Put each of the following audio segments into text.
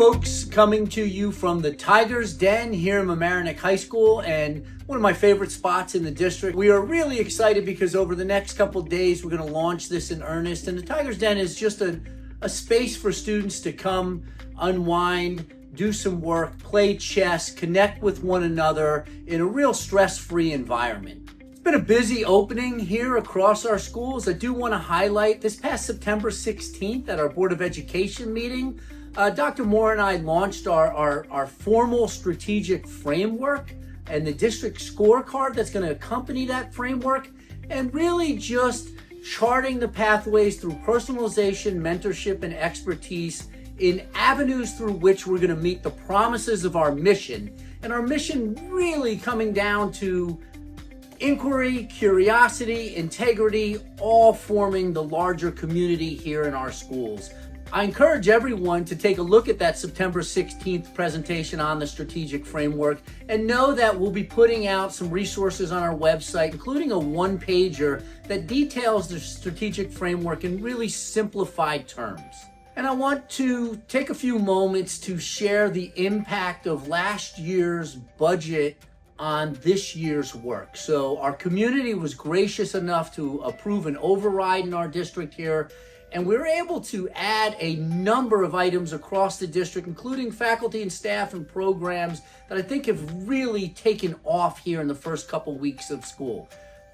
folks, coming to you from the Tiger's Den here in Mamaroneck High School, and one of my favorite spots in the district. We are really excited because over the next couple of days we're going to launch this in earnest, and the Tiger's Den is just a space for students to come, unwind, do some work, play chess, connect with one another in a real stress-free environment. It's been a busy opening here across our schools. I do want to highlight this past September 16th at our Board of Education meeting, Dr. Moore and I launched our formal strategic framework and the district scorecard that's going to accompany that framework, and really just charting the pathways through personalization, mentorship, and expertise in avenues through which we're going to meet the promises of our mission. And our mission really coming down to inquiry, curiosity, integrity, all forming the larger community here in our schools. I encourage everyone to take a look at that September 16th presentation on the strategic framework, and know that we'll be putting out some resources on our website, including a one-pager that details the strategic framework in really simplified terms. And I want to take a few moments to share the impact of last year's budget on this year's work. So our community was gracious enough to approve an override in our district here, and we were able to add a number of items across the district, including faculty and staff and programs that I think have really taken off here in the first couple weeks of school.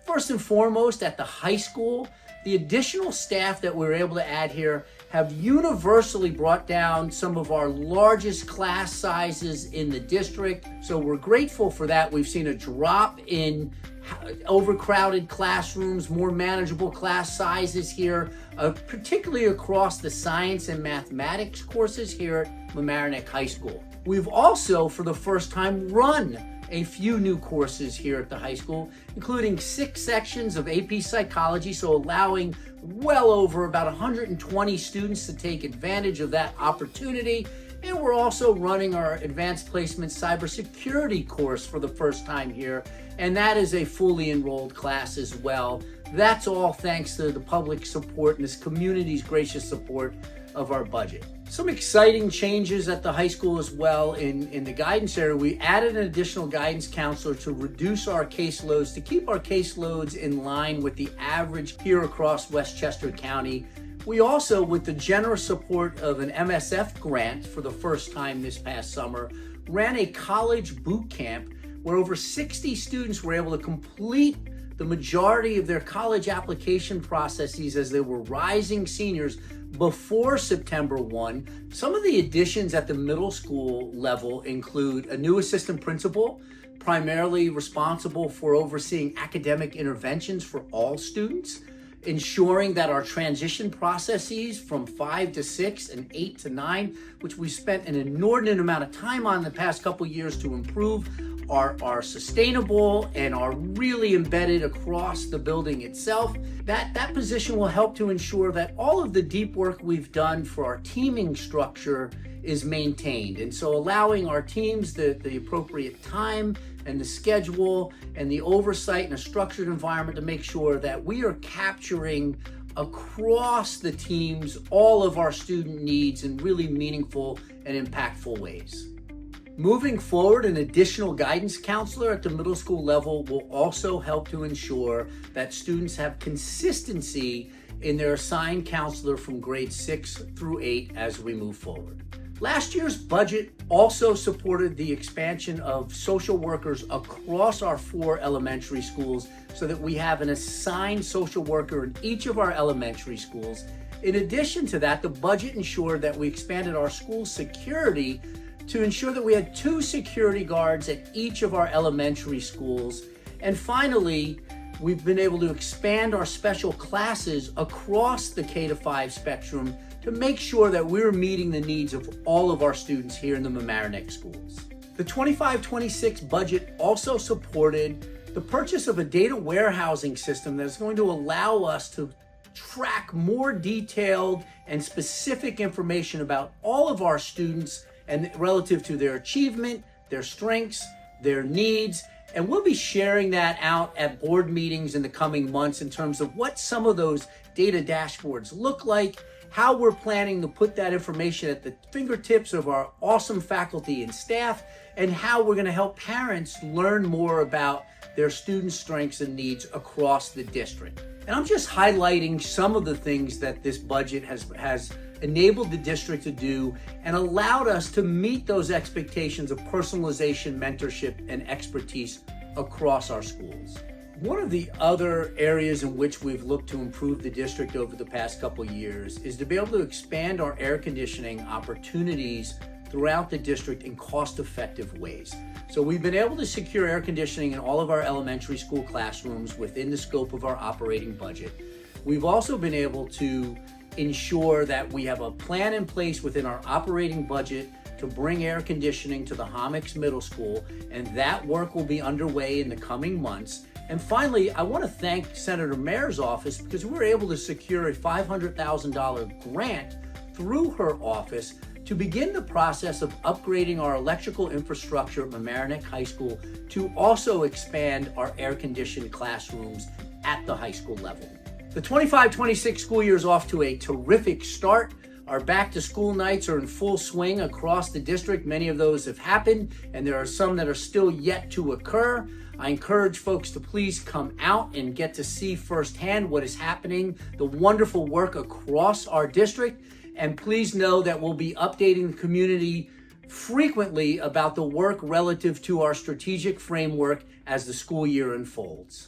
First and foremost, at the high school, the additional staff that we were able to add here have universally brought down some of our largest class sizes in the district. So we're grateful for that. We've seen a drop in overcrowded classrooms, more manageable class sizes here, particularly across the science and mathematics courses here at Mamaroneck High School. We've also, for the first time, run a few new courses here at the high school, including 6 sections of AP Psychology, so allowing well over about 120 students to take advantage of that opportunity. And we're also running our Advanced Placement Cybersecurity course for the first time here, and that is a fully enrolled class as well. That's all thanks to the public support and this community's gracious support of our budget. Some exciting changes at the high school as well. In the guidance area, we added an additional guidance counselor to reduce our caseloads, to keep our caseloads in line with the average here across Westchester County. We also, with the generous support of an MSF grant for the first time this past summer, ran a college boot camp where over 60 students were able to complete the majority of their college application processes as they were rising seniors before September 1. Some of the additions at the middle school level include a new assistant principal, primarily responsible for overseeing academic interventions for all students, ensuring that our transition processes from 5 to 6 and 8 to 9, which we spent an inordinate amount of time on the past couple years to improve, are sustainable and are really embedded across the building itself. That position will help to ensure that all of the deep work we've done for our teaming structure is maintained. And so allowing our teams the appropriate time and the schedule and the oversight in a structured environment to make sure that we are capturing across the teams all of our student needs in really meaningful and impactful ways. Moving forward, an additional guidance counselor at the middle school level will also help to ensure that students have consistency in their assigned counselor from grades 6 through 8 as we move forward. Last year's budget also supported the expansion of social workers across our 4 elementary schools so that we have an assigned social worker in each of our elementary schools. In addition to that, the budget ensured that we expanded our school security to ensure that we had 2 security guards at each of our elementary schools. And finally, we've been able to expand our special classes across the K-5 spectrum to make sure that we're meeting the needs of all of our students here in the Mamaroneck schools. The 25-26 budget also supported the purchase of a data warehousing system that is going to allow us to track more detailed and specific information about all of our students and relative to their achievement, their strengths, their needs, And we'll be sharing that out at board meetings in the coming months in terms of what some of those data dashboards look like, how we're planning to put that information at the fingertips of our awesome faculty and staff, and how we're going to help parents learn more about their students' strengths and needs across the district. And I'm just highlighting some of the things that this budget has enabled the district to do and allowed us to meet those expectations of personalization, mentorship, and expertise across our schools. One of the other areas in which we've looked to improve the district over the past couple years is to be able to expand our air conditioning opportunities throughout the district in cost-effective ways. So we've been able to secure air conditioning in all of our elementary school classrooms within the scope of our operating budget. We've also been able to ensure that we have a plan in place within our operating budget to bring air conditioning to the Homix Middle School, and that work will be underway in the coming months. And finally, I want to thank Senator Mayor's office because we were able to secure a $500,000 grant through her office to begin the process of upgrading our electrical infrastructure at Mamaroneck High School to also expand our air-conditioned classrooms at the high school level. The 25-26 school year is off to a terrific start. Our back-to-school nights are in full swing across the district. Many of those have happened, and there are some that are still yet to occur. I encourage folks to please come out and get to see firsthand what is happening, the wonderful work across our district. And please know that we'll be updating the community frequently about the work relative to our strategic framework as the school year unfolds.